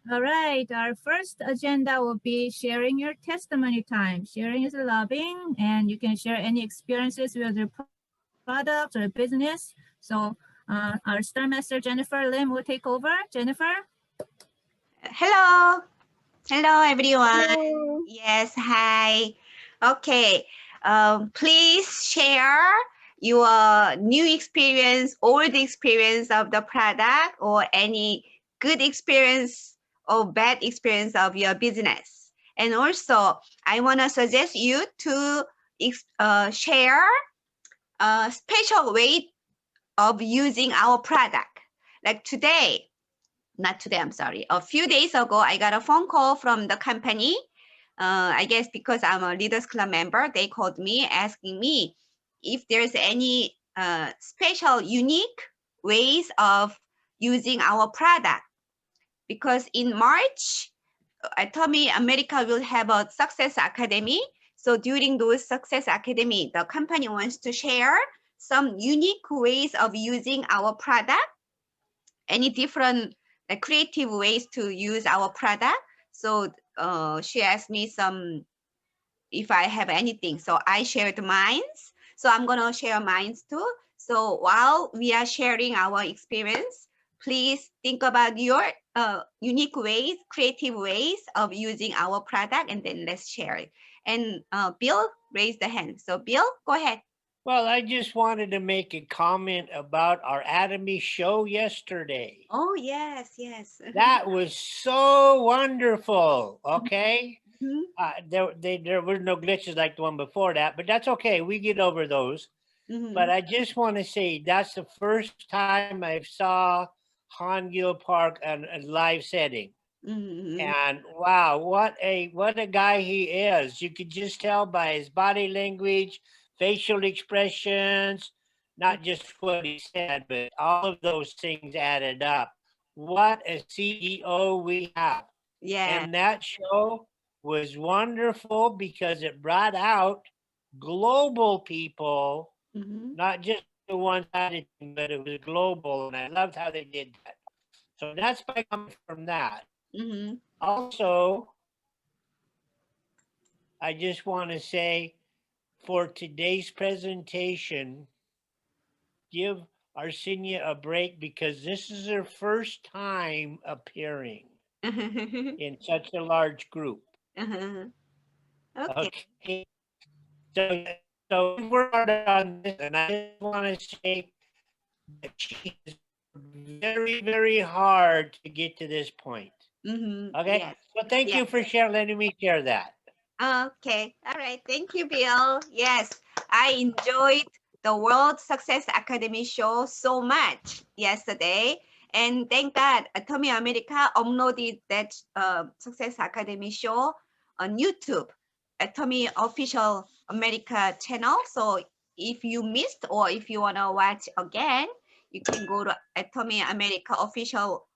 All right, our first agenda will be sharing your testimony time. Sharing is loving, and you can share any experiences with your product or business. So our Star Master Jennifer Lim will take over. Jennifer? Hello. Hello, everyone. Hello. Yes, hi. Okay. Please share your new experience, old experience of the product, or any good experience or bad experience of your business. And also, I want to suggest you to share a special way of using our product. Like today, not today, I'm sorry. A few days ago, I got a phone call from the company. I guess because I'm a Leaders Club member, they called me asking me if there's any special, unique ways of using our product. Because in March, Atomy America will have a Success Academy. So during those Success Academy, the company wants to share some unique ways of using our product, any different creative ways to use our product. So she asked me some if I have anything. So I shared mine. So I'm gonna share mine too. So while we are sharing our experience, please think about your unique ways, creative ways of using our product, and then let's share it. And Bill raised the hand. So Bill, go ahead. Well, I just wanted to make a comment about our Atomy show yesterday. Oh, yes, yes. That was so wonderful. Okay. Mhm. There were no glitches like the one before that, but that's okay. We get over those. Mhm. But I just want to say that's the first time I saw Hangil Park in a live setting. Mhm. And wow, what a guy he is. You could just tell by his body language, facial expressions, not just what he said, but all of those things added up. What a CEO we have. Yeah. And that show was wonderful because it brought out global people, Mhm. not just the one-sided thing, but it was global. And I loved how they did that. So that's my comment from that. Mhm. Also, I just want to say for today's presentation, give Arsenio a break because this is her first time appearing in such a large group. Uh-huh. Okay. Okay. So, so we worked hard on this, and I just want to say that she is very hard to get to this point. Mm-hmm. Okay. Yes. So thank Yes. you for letting me share that. Okay. All right. Thank you, Bill. Yes, I enjoyed the World Success Academy show so much yesterday. And thank God, Atomy America uploaded that Success Academy show on YouTube, Atomy Official America channel. So if you missed or if you want to watch again, you can go to Atomy America Official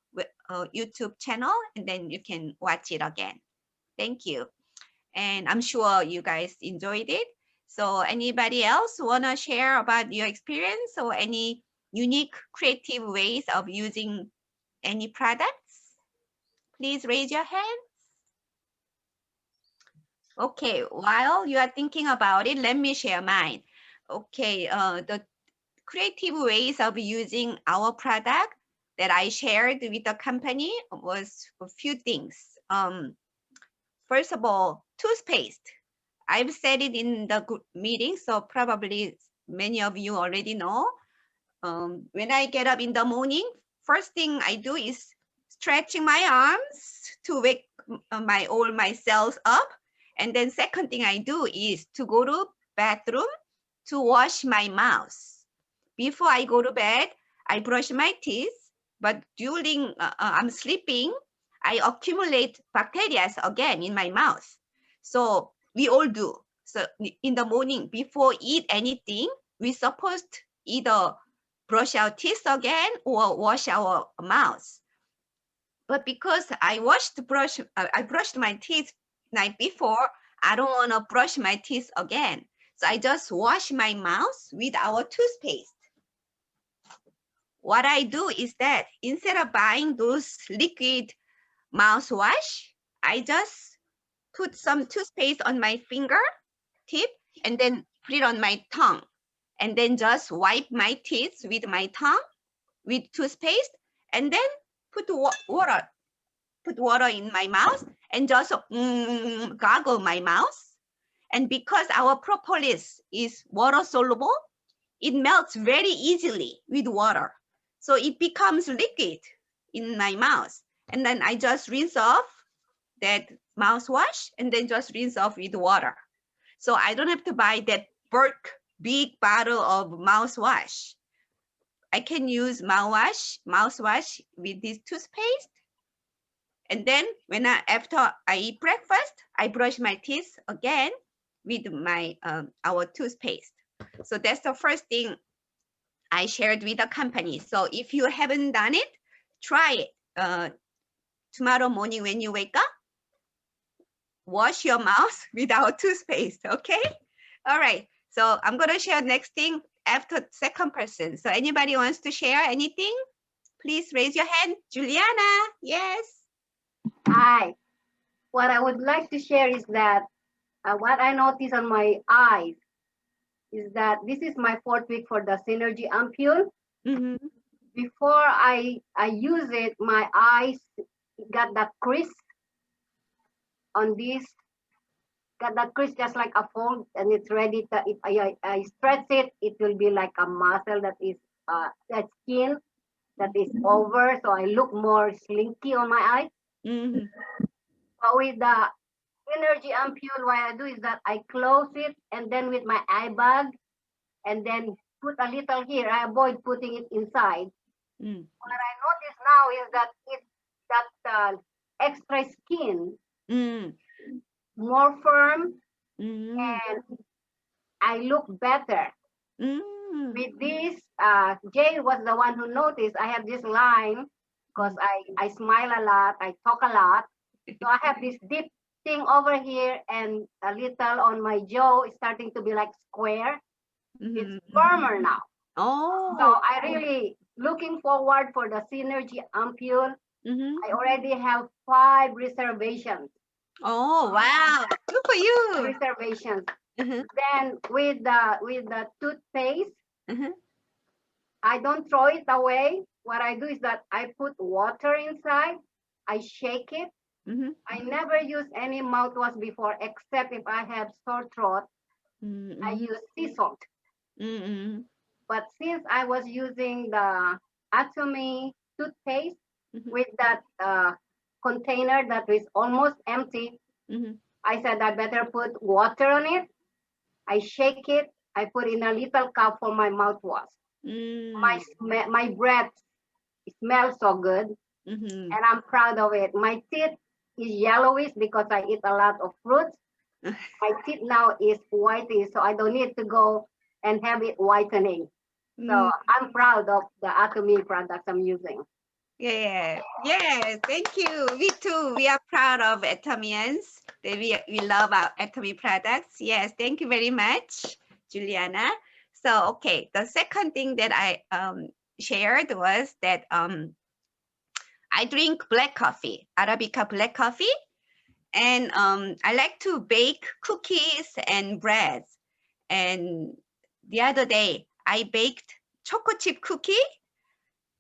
YouTube channel and then you can watch it again. Thank you. And I'm sure you guys enjoyed it. So anybody else want to share about your experience or any unique creative ways of using any products? Please raise your hand. Okay, while you are thinking about it, let me share mine. Okay, the creative ways of using our product that I shared with the company was a few things. First of all, toothpaste. I've said it in the meeting, so probably many of you already know. When I get up in the morning, first thing I do is stretching my arms to wake my all my cells up, and then second thing I do is to go to bathroom to wash my mouth. Before I go to bed, I brush my teeth, but during I'm sleeping, I accumulate bacteria again in my mouth. So we all do. So in the morning, before eat anything, we supposed either brush our teeth again or wash our mouth. But because I brushed my teeth night before, I don't want to brush my teeth again. So I just wash my mouth with our toothpaste. what I do is that instead of buying those liquid mouthwash, I just put some toothpaste on my finger tip and then put it on my tongue, and then just wipe my teeth with my tongue with toothpaste, and then put water in my mouth and just gargle my mouth. And because our propolis is water soluble, it melts very easily with water. So it becomes liquid in my mouth. And then I just rinse off that mouthwash and then just rinse off with water. So I don't have to buy that big bottle of mouthwash. I can use mouthwash with this toothpaste. And then after I eat breakfast, I brush my teeth again with my our toothpaste. So that's the first thing I shared with the company. So if you haven't done it, try it. Tomorrow morning when you wake up, wash your mouth with our toothpaste, okay? All right, so I'm gonna share next thing after second person. So anybody wants to share anything? Please raise your hand. Juliana, yes. Hi. What I would like to share is that what I noticed on my eyes is that this is my 4th week for the Synergy Ampule. Mm-hmm. Before I use it, my eyes got that crease on this, got that crease just like a fold, and it's ready to, if I stretch it, it will be like a muscle that is, that skin that is over, so I look more slinky on my eyes. Mm-hmm. But with the Energy Ampule, what I do is that I close it and then with my eye bag and then put a little here. I avoid putting it inside. Mm. What I notice now is that it's that extra skin, more firm, and I look better. With this, Jay was the one who noticed I have this line because I smile a lot, I talk a lot. So I have this deep thing over here and a little on my jaw is starting to be like square. It's firmer now. Oh. So I really looking forward for the Synergy Ampule. I already have 5 reservations. Oh, wow. Good for you. Reservations. Then with the toothpaste, I don't throw it away. What I do is that I put water inside. I shake it. I never use any mouthwash before, except if I have sore throat. I use sea salt. But since I was using the Atomy toothpaste with that container that is almost empty, I said I better put water on it. I shake it. I put in a little cup for my mouthwash. My breath smells so good, and I'm proud of it. My teeth is yellowish because I eat a lot of fruits. My teeth now is whitish, so I don't need to go and have it whitening. So I'm proud of the Atomy products I'm using. Yeah, thank you. We too, we are proud of Atomians. We love our Atomy products. Yes, thank you very much, Juliana. So, okay, the second thing that I shared was that I drink black coffee, Arabica black coffee. And I like to bake cookies and breads. And the other day, I baked chocolate chip cookie.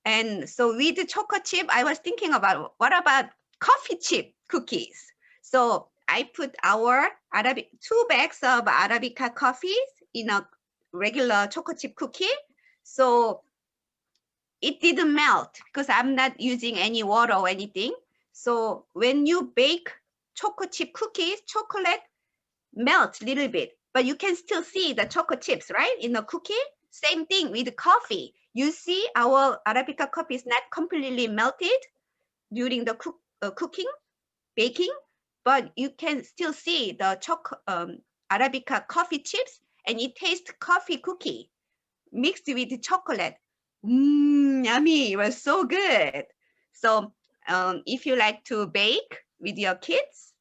And so with the chocolate chip, I was thinking about what about coffee chip cookies? So I put our 2 bags of Arabica coffees in a regular chocolate chip cookie. So it didn't melt because I'm not using any water or anything. So when you bake chocolate chip cookies, chocolate melts a little bit, but you can still see the chocolate chips, right, in the cookie. Same thing with coffee. You see our Arabica coffee is not completely melted during the baking, but you can still see the Arabica coffee chips, and it tastes coffee cookie mixed with chocolate. Yummy, it was so good. So if you like to bake with your kids,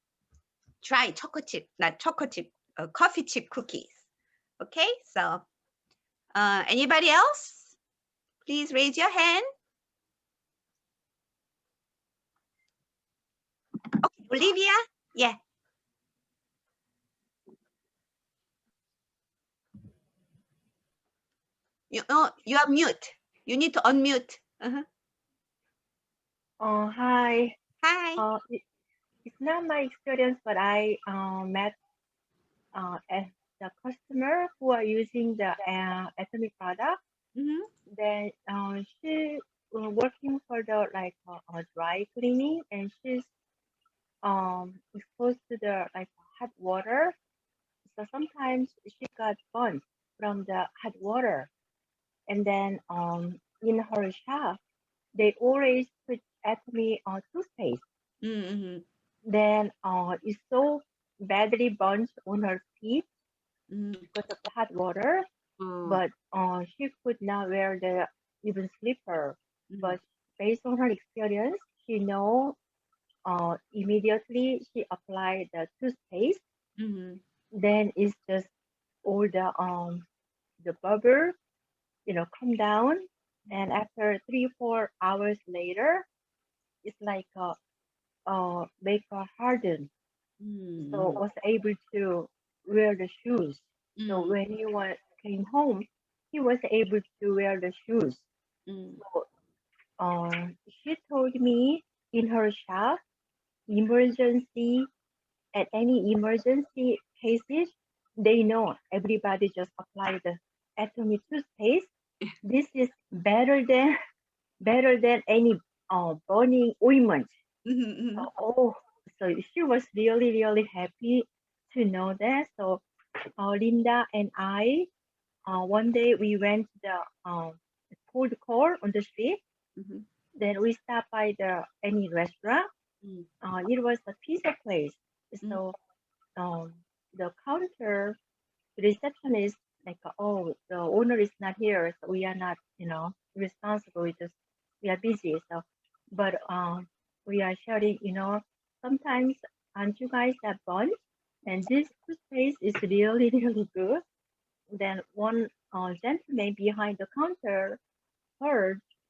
try coffee chip cookies. Okay, so anybody else? Please raise your hand. Okay, Olivia? Yeah. You are mute. You need to unmute. Hi. Hi. It's not my experience, but I met as the customer who are using the Atomy product. Mm-hmm. Then she working for the like dry cleaning, and she's exposed to the like hot water. So sometimes she got burnt from the hot water, and then in her shop they always put Atomy toothpaste. Mm-hmm. Then it's so badly burnt on her feet because of the hot water. But she could not wear the even slipper. But based on her experience, she know immediately she applied the toothpaste. Then it's just all the bubble, come down, and after 3-4 hours later, it's like make her harden. So was able to wear the shoes. So when he came home, he was able to wear the shoes. So she told me in her shop, emergency, at any emergency cases, they know everybody just apply the Atomy toothpaste. This is better than any burning ointment. Oh, so she was really, really happy to know that. So Linda and I, one day we went to the food court on the street. Then we stopped by any restaurant. It was a pizza place. So the counter receptionist like, oh, the owner is not here, so we are not, responsible. We are busy. So, but we are sharing, sometimes aren't you guys that bunch? And this toothpaste is really, really good. Then one gentleman behind the counter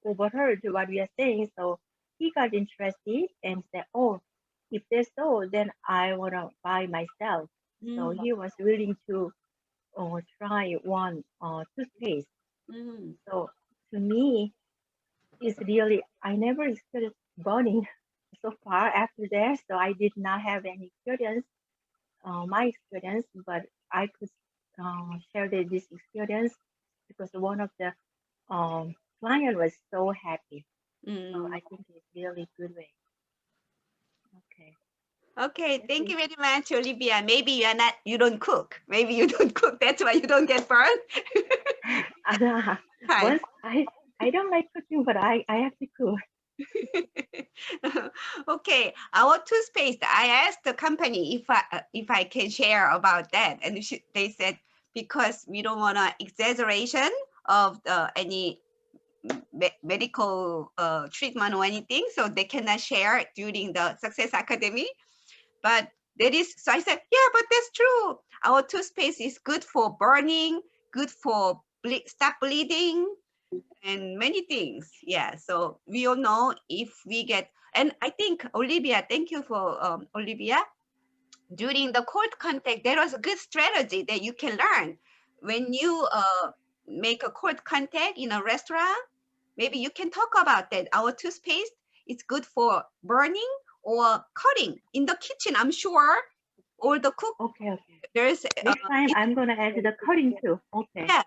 overheard what we are saying, so he got interested and said, "Oh, if that's so, then I wanna buy myself." So he was willing to try one toothpaste. So to me, it's really I never experienced burning so far after that, so I did not have any experience, my experience, but I could share this experience because one of the client was so happy. So I think it's really good way. Okay. Okay, thank you very much, Olivia. Maybe you don't cook. Maybe you don't cook. That's why you don't get burned. Once I don't like cooking, but I have to cook. Okay, our toothpaste. I asked the company if I can share about that, and they said because we don't want an exaggeration of any medical treatment or anything, so they cannot share during the Success Academy. But that is, so I said, yeah, but that's true. Our toothpaste is good for burning, good for stop bleeding, and many things. Yeah, so we all know if we get, and I think Olivia, thank you for Olivia. During the cold contact, there was a good strategy that you can learn. When you make a cold contact in a restaurant, maybe you can talk about that. Our toothpaste is good for burning or cutting in the kitchen. I'm sure all the cook. Okay. There's next time I'm gonna add the cutting too. Okay. Yeah,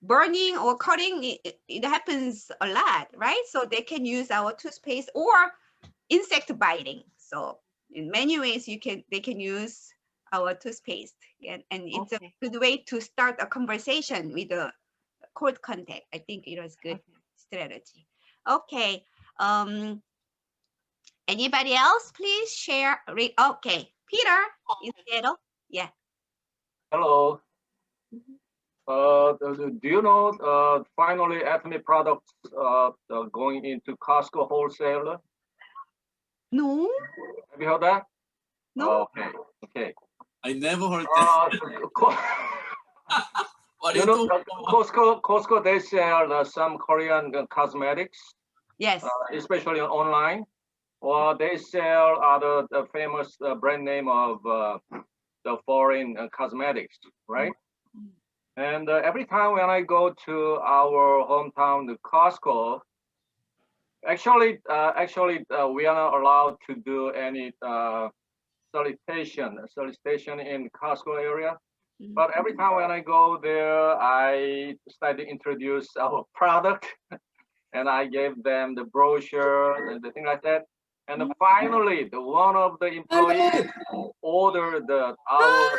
burning or cutting it happens a lot, right? So they can use our toothpaste or insect biting. So in many ways they can use our toothpaste, and it's a good way to start a conversation with a cold contact. I think it was good strategy. Okay. Anybody else, please share. Okay, Peter instead of, yeah. Hello. Do you know finally Atomy products going into Costco wholesaler? No. Have you heard that? No. Okay. I never heard that. You know, Costco, they sell some Korean cosmetics, Yes. especially online, or they sell other the famous brand name of the foreign cosmetics, right? And every time when I go to our hometown, the Costco, actually, we are not allowed to do any solicitation in Costco area. But every time when I go there, I start to introduce our product, and I gave them the brochure and the thing like that. And then finally, the one of the employees ordered our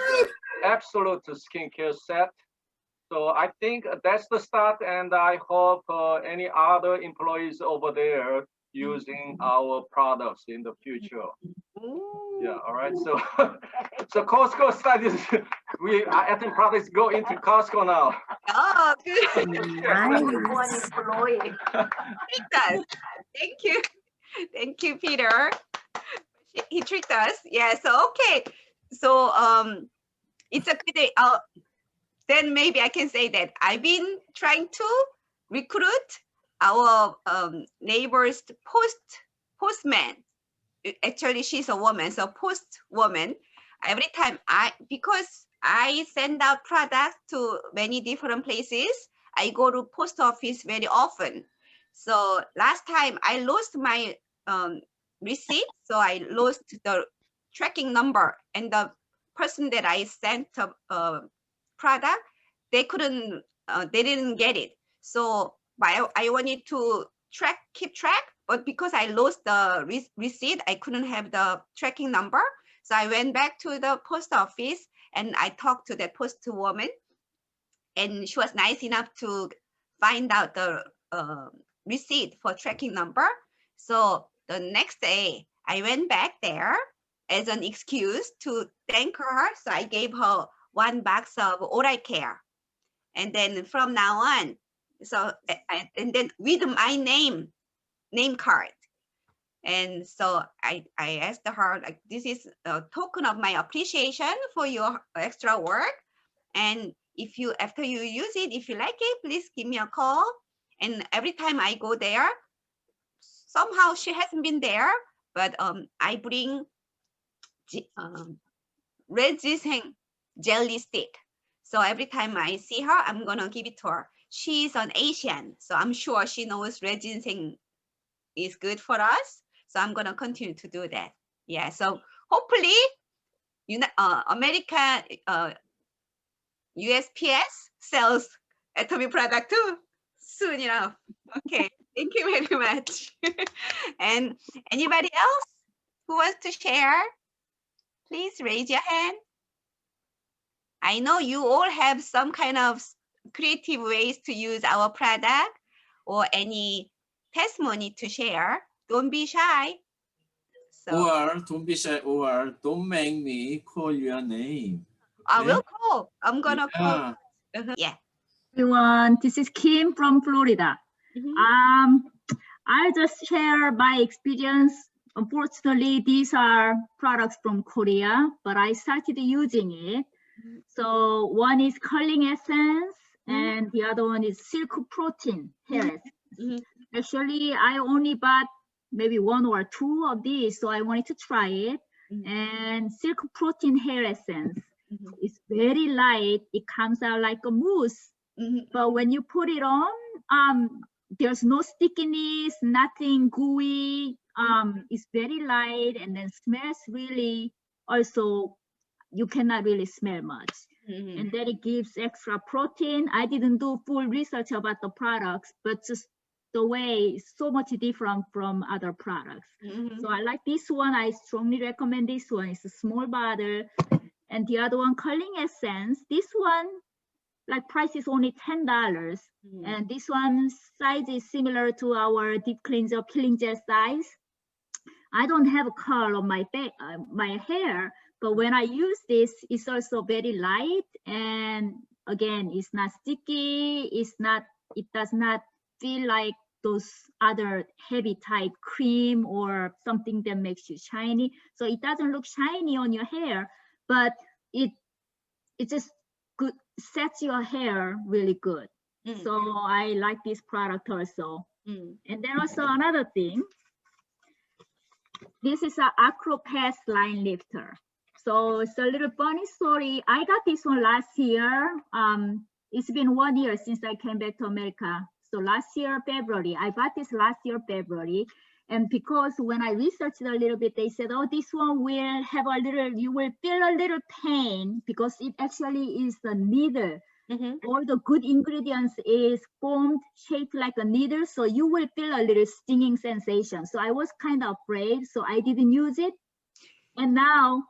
absolute skincare set. So I think that's the start, and I hope any other employees over there using our products in the future. Yeah, all right. So, so Costco studies, Atomy products go into Costco now. Oh, good. One employee. Tricked us. Thank you. Thank you, Peter. He tricked us. Yeah, so okay. So it's a good then maybe I can say that I've been trying to recruit our neighbor's postman. Actually, she's a woman, so postwoman. Every time because I send out products to many different places, I go to post office very often. So last time I lost my receipt, so I lost the tracking number, and the person that I sent product, they didn't get it. So I wanted to keep track, but because I lost the receipt, I couldn't have the tracking number. So I went back to the post office and I talked to that post woman, and she was nice enough to find out the receipt for tracking number. So the next day I went back there as an excuse to thank her. So I gave her 1 box of oral care. And then from now on, so and then with my name card. And so I asked her, like, this is a token of my appreciation for your extra work. And if you, after you use it, if you like it, please give me a call. And every time I go there, somehow she hasn't been there, but I bring red ginseng jelly stick. So every time I see her, I'm gonna give it to her. She's an Asian, so I'm sure she knows red ginseng is good for us. So I'm gonna continue to do that. Yeah. So hopefully, America, USPS sells Atomy product too soon enough. Okay. Thank you very much. And anybody else who wants to share, please raise your hand. I know you all have some kind of creative ways to use our product or any testimony to share. Don't be shy. So Or don't be shy, or don't make me call your name. I will call. I'm gonna call. Yeah. Everyone, this is Kim from Florida. I just share my experience. Unfortunately, these are products from Korea, but I started using it. So one is curling essence, and the other one is silk protein hair essence. Actually, I only bought maybe 1 or 2 of these, so I wanted to try it. And silk protein hair essence is very light. It comes out like a mousse. But when you put it on, there's no stickiness, nothing gooey. It's very light, and then smells really also, you cannot really smell much. And then it gives extra protein. I didn't do full research about the products, but just the way is so much different from other products. So I like this one. I strongly recommend this one. It's a small bottle. And the other one, curling essence. This one, like, price is only $10. And this one size is similar to our deep cleanser peeling gel size. I don't have a curl on my hair, but when I use this, it's also very light. And again, it's not sticky. It does not feel like those other heavy type cream or something that makes you shiny. So it doesn't look shiny on your hair, but it just good, sets your hair really good. So I like this product also. And then also another thing, this is an Acropath line lifter. So it's a little funny story. I got this one last year. It's been 1 year since I came back to America. So last year, February, I bought this last year, February. And because when I researched a little bit, they said, oh, this one will have a little, you will feel a little pain because it actually is the needle. All the good ingredients is formed, shaped like a needle. So you will feel a little stinging sensation. So I was kind of afraid. So I didn't use it. And now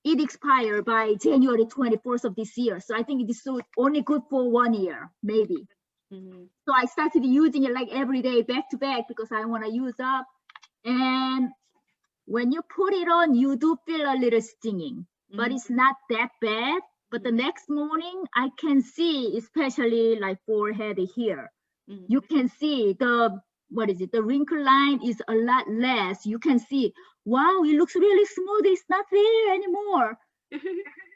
it expired by January 24th of this year. So I think it is only good for 1 year, maybe. So I started using it like every day, back to back, because I want to use up. And when you put it on, you do feel a little stinging, but it's not that bad. But the next morning, I can see, especially like forehead here, you can see the wrinkle line is a lot less. You can see, wow, it looks really smooth. It's not there anymore.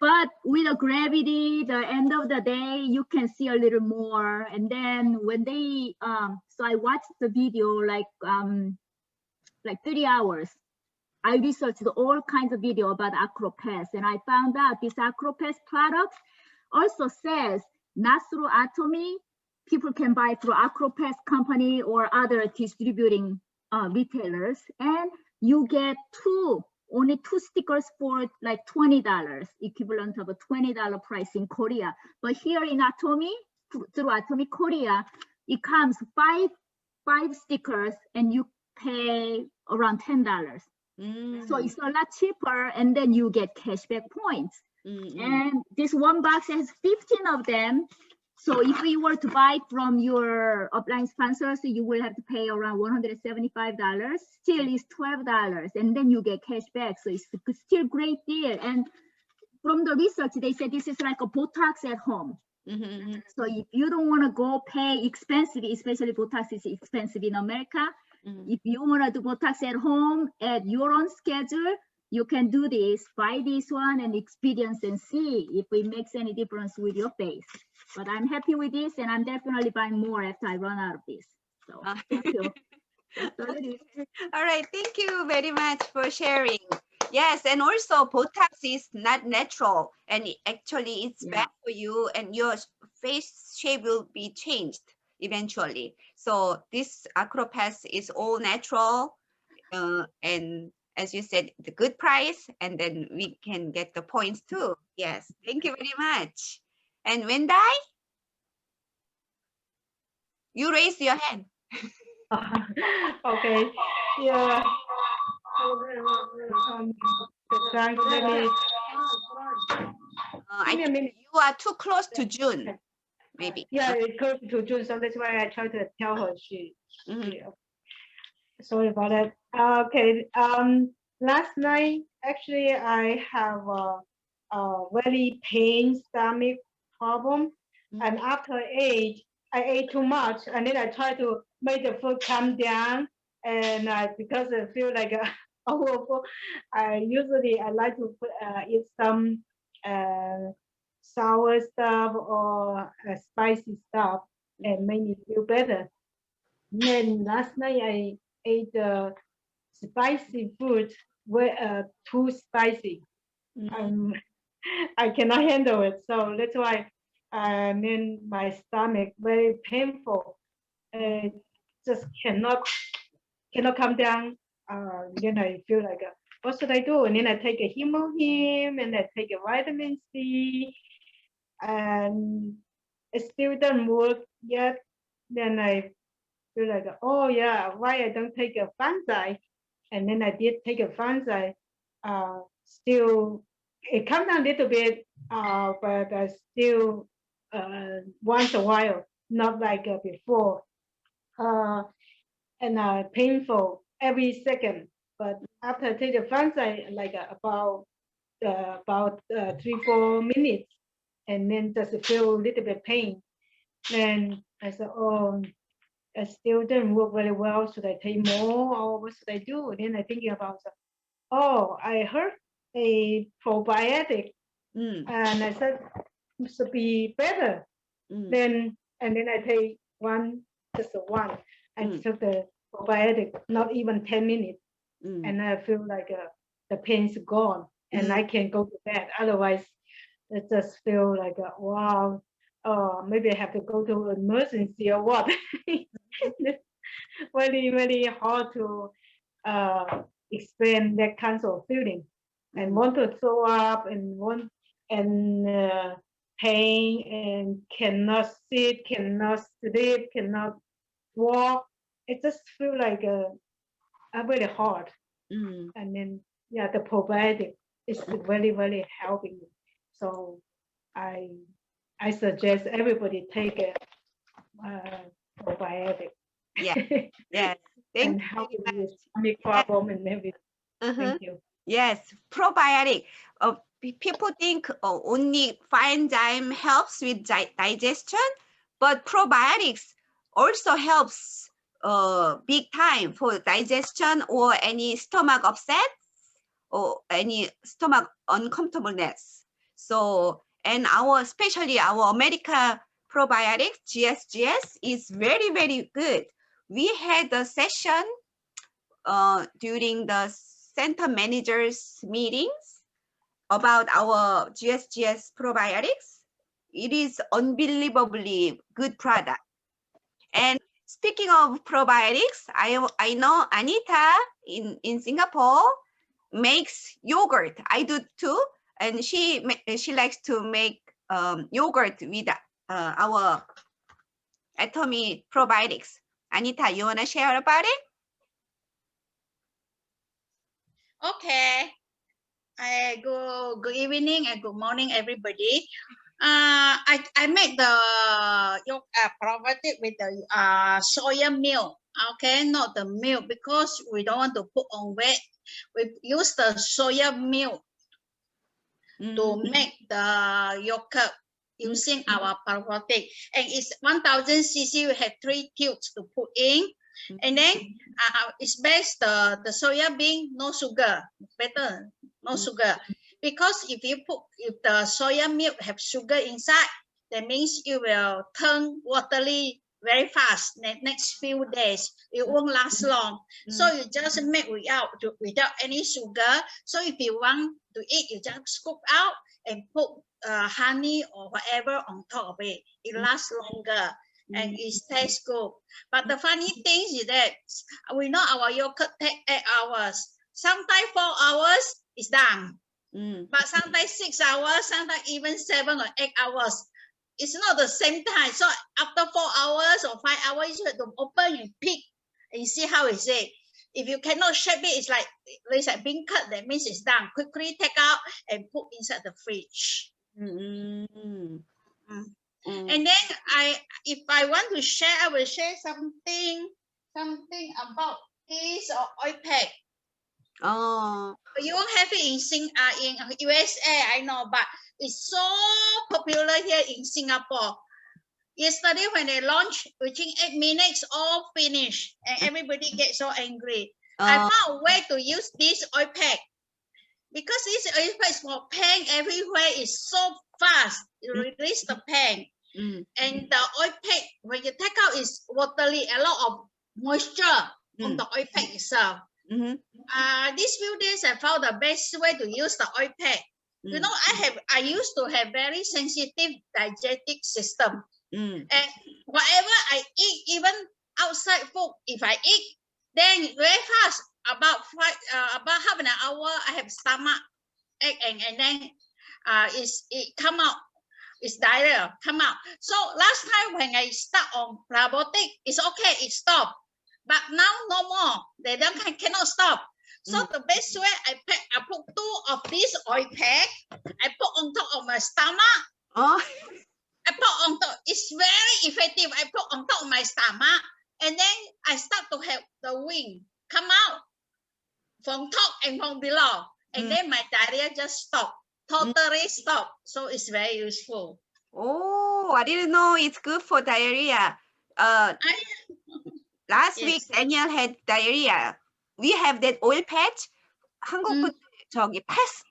But with the gravity, the end of the day, you can see a little more. And then when they, so I watched the video like 30 hours. I researched all kinds of video about Acropath, and I found out this Acropath product also says not through Atomy. People can buy through Acropath company or other distributing retailers, and you get only two stickers for like $20, equivalent of a $20 price in Korea. But here in Atomy, through Atomy Korea, it comes five stickers, and you pay around $10. So it's a lot cheaper, and then you get cashback points. And this one box has 15 of them. So if you were to buy from your upline sponsors, you will have to pay around $175. Still is $12, and then you get cashback. So it's still great deal. And from the research, they said this is like a Botox at home. So if you don't want to go pay expensive, especially Botox is expensive in America, if you want to do Botox at home at your own schedule, you can do this, buy this one and experience and see if it makes any difference with your face. But I'm happy with this, and I'm definitely buying more after I run out of this. So thank you. All right, thank you very much for sharing. Yes, and also Botox is not natural, and actually it's bad for you, and your face shape will be changed eventually. So this Acropath is all natural, and as you said, the good price, and then we can get the points too. Yes, thank you very much. And Wendai, you raise your hand. Okay, yeah. I think you are too close to June, maybe. Yeah, it's close to June, so that's why I try to tell her sorry about that. Okay, last night, actually, I have a very pain stomach problem. And after I ate too much, and then I try to make the food calm down. And because I feel like overfull, I like to eat some sour stuff or spicy stuff and make me feel better. And then last night I ate spicy food, too spicy. I cannot handle it, so that's why then my stomach very painful. Just cannot come down. Then I feel like what should I do? And then I take a Hemohim, and I take a vitamin C, and it still doesn't work yet. Then I feel like, oh yeah, why I don't take a Fanzai? And then I did take a Fanzai. Still, it comes down a little bit, but still once a while, not like before. And painful every second. But after I take the Fanzai, like about 3-4 minutes, and then just feel a little bit pain. Then I said, oh, it still didn't work very well. Should I take more, or what should I do? And then I thinking about, oh, I heard a probiotic, and I said, should be better. Then and then I take just one. I took the probiotic, not even 10 minutes, and I feel like the pain's gone, and I can go to bed. Otherwise, it just feel like wow. Maybe I have to go to emergency or what. Very, very hard to explain that kind of feeling, and want to throw up, and pain, and cannot sit, cannot sleep, cannot walk. It just feel like very hard. And then the probiotic is very, very helping me. So I suggest everybody take a probiotic. Yeah. Yes. And help with stomach problem and everything. Thank you. Yes, probiotic. People think only fine enzyme helps with digestion, but probiotics also helps big time for digestion or any stomach upset or any stomach uncomfortableness. So, and especially our America probiotics, GSGS, is very, very good. We had a session during the center managers meetings about our GSGS probiotics. It is unbelievably good product. And speaking of probiotics, I know Anita in Singapore makes yogurt. I do too, and she likes to make yogurt with our Atomy probiotics. Anita, you wanna share about it? Okay. Good evening and good morning, everybody. I made the probiotic with the soya milk. Okay, not the milk, because we don't want to put on weight. We use the soya milk to make the yogurt using our probiotic, and it's 1000 cc. We have 3 tubes to put in. And then it's best the soya bean, no sugar, better no sugar, because if the soya milk have sugar inside, that means it will turn watery very fast. The next few days it won't last long. So you just make without any sugar. So if you want to eat, you just scoop out and put honey or whatever on top of it. It lasts longer. And it tastes good. But the funny thing is that we know our yogurt take 8 hours. Sometimes 4 hours is done. But sometimes 6 hours, sometimes even 7 or 8 hours. It's not the same time. So after 4 hours or 5 hours, you have to open and pick and see how is it. If you cannot shape it, it's like being cut. That means it's done. Quickly take out and put inside the fridge. And then if I want to share, I will share something about this oil pack. You won't have it in USA, I know, but it's so popular here in Singapore. Yesterday when they launched, within 8 minutes, all finished, and everybody gets so angry. I found a way to use this oil pack, because this oil pack for pain everywhere is so fast. You release the pain. And the oil pack, when you take out, is watery, a lot of moisture on the oil pack itself. These few days I found the best way to use the oil pack. You know, I used to have very sensitive digestive system. And whatever I eat, even outside food, if I eat, then very fast, about half an hour, I have stomach ache, and then it come out. It's diarrhea come out. So last time when I start on probiotic, it's okay, it stopped. But now no more. They cannot stop. So the best way, I put 2 of this oil pack. I put on top of my stomach. I put on top. It's very effective. I put on top of my stomach, and then I start to have the wing come out from top and from below, and then my diarrhea just stopped. Totally stop. So it's very useful. Oh, I didn't know it's good for diarrhea. Last week Daniel had diarrhea. We have that oil patch. 한국 저기 파스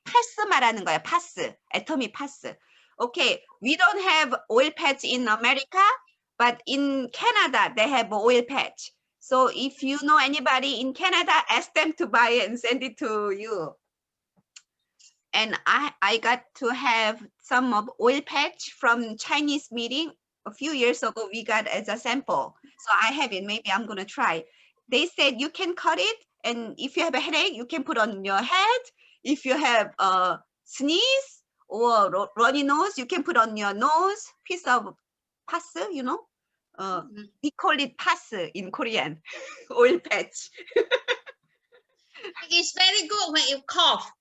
말하는 거야. 파스. 애터미 파스. Okay, we don't have oil patch in America, but in Canada, they have oil patch. So if you know anybody in Canada, ask them to buy it and send it to you. And I got to have some of oil patch from Chinese meeting a few years ago. We got as a sample. So I have it. Maybe I'm going to try. They said you can cut it. And if you have a headache, you can put on your head. If you have a sneeze or runny nose, you can put on your nose. Piece of pus, you know. We call it pus in Korean. Oil patch. It's very good when you cough.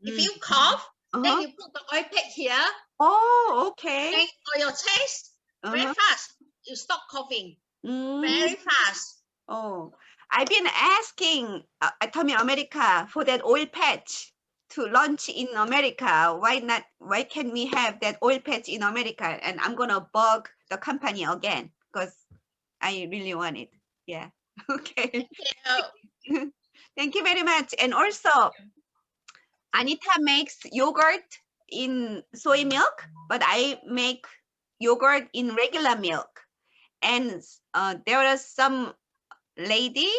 If you cough, then you put the oil pack here. Oh, okay. Then on your chest, very fast. You stop coughing. Very fast. Oh, I've been asking Atomy America for that oil patch to launch in America. Why not? Why can't we have that oil patch in America? And I'm gonna bug the company again because I really want it. Yeah. Okay. Thank you very much. And also, Anita makes yogurt in soy milk, but I make yogurt in regular milk. And there was some lady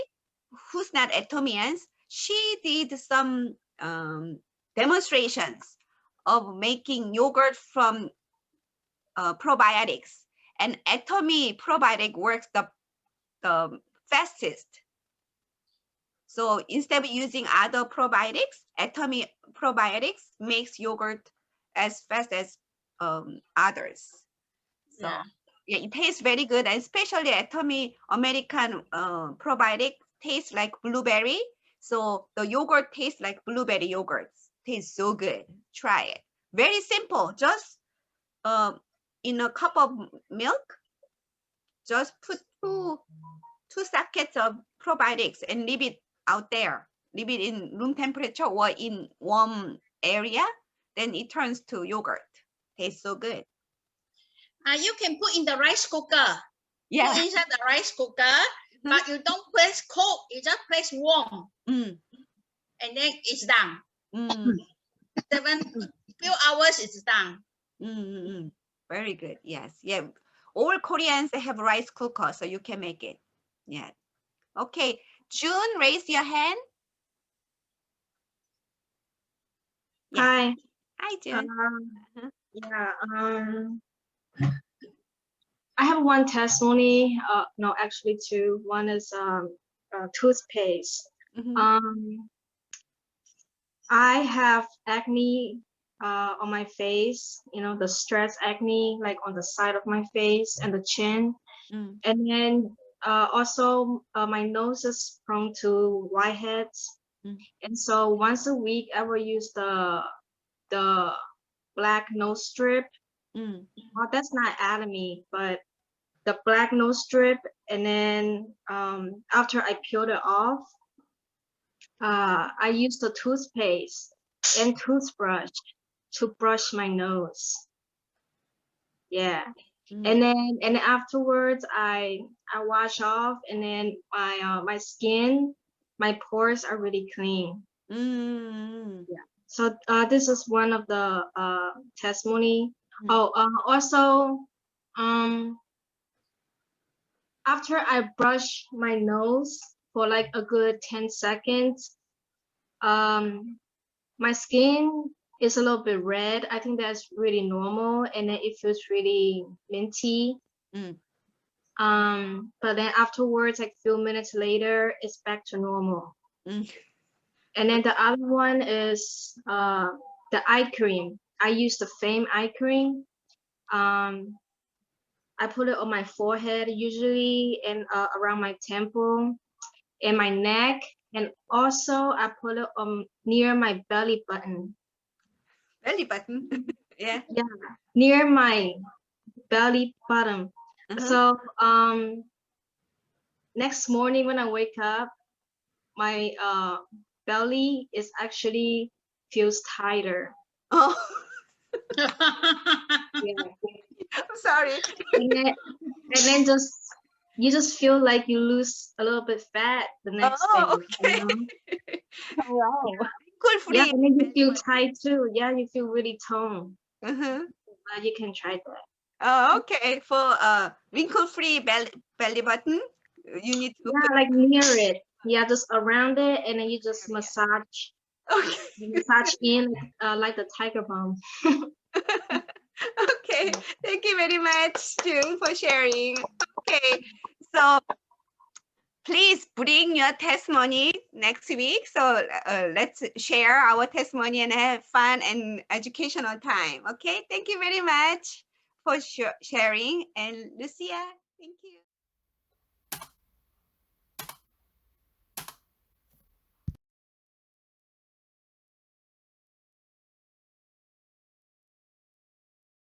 who's not Atomians. She did some demonstrations of making yogurt from probiotics. And Atomy probiotic works the fastest. So instead of using other probiotics, Atomy probiotics makes yogurt as fast as others. So yeah, it tastes very good, and especially Atomy American probiotic tastes like blueberry. So the yogurt tastes like blueberry yogurt. Tastes so good. Try it. Very simple. Just in a cup of milk, just put two sockets of probiotics and leave it out there. Leave it in room temperature or in warm area. Then it turns to yogurt. Tastes so good. You can put in the rice cooker. Yeah. Put inside the rice cooker, but you don't place cold. You just place warm. And then it's done. 7 few hours it's done. Very good. Yes. Yeah. All Koreans have rice cooker, so you can make it. Yeah. Okay. June, raise your hand. Yeah. Hi. Hi, June. I have one testimony. No, actually two. One is toothpaste. I have acne on my face. You know, the stress acne, like on the side of my face and the chin, and then also my nose is prone to whiteheads. And so once a week, I will use the black nose strip. Well, that's not Atomy, but the black nose strip. And then after I peeled it off, I use the toothpaste and toothbrush to brush my nose. Yeah. And then afterwards I wash off, and then my skin, my pores are really clean. Yeah. So this is one of the testimony. Also, after I brush my nose for like a good 10 seconds, my skin is a little bit red. I think that's really normal, and then it feels really minty. But then afterwards, like a few minutes later, it's back to normal. And then the other one is the eye cream. I use the Fame eye cream. I put it on my forehead usually, and around my temple and my neck, and also I put it near my belly button. Belly button? Yeah. Yeah, near my belly button. So next morning when I wake up, my belly is actually feels tighter. Oh. Yeah. I'm sorry. And then you just feel like you lose a little bit fat the next day. Okay. You know? Wow. Good for yeah, and then you feel tight too. Yeah, you feel really toned. but you can try that. Oh, okay. For wrinkle-free belly button, you need to Yeah, like near it. Yeah, just around it, and then you just massage. Okay. Massage in like the tiger balm. Okay. Thank you very much, Jung, for sharing. Okay. So please bring your testimony next week. So let's share our testimony and have fun and educational time. Okay. Thank you very much for sharing. And Lucia, thank you.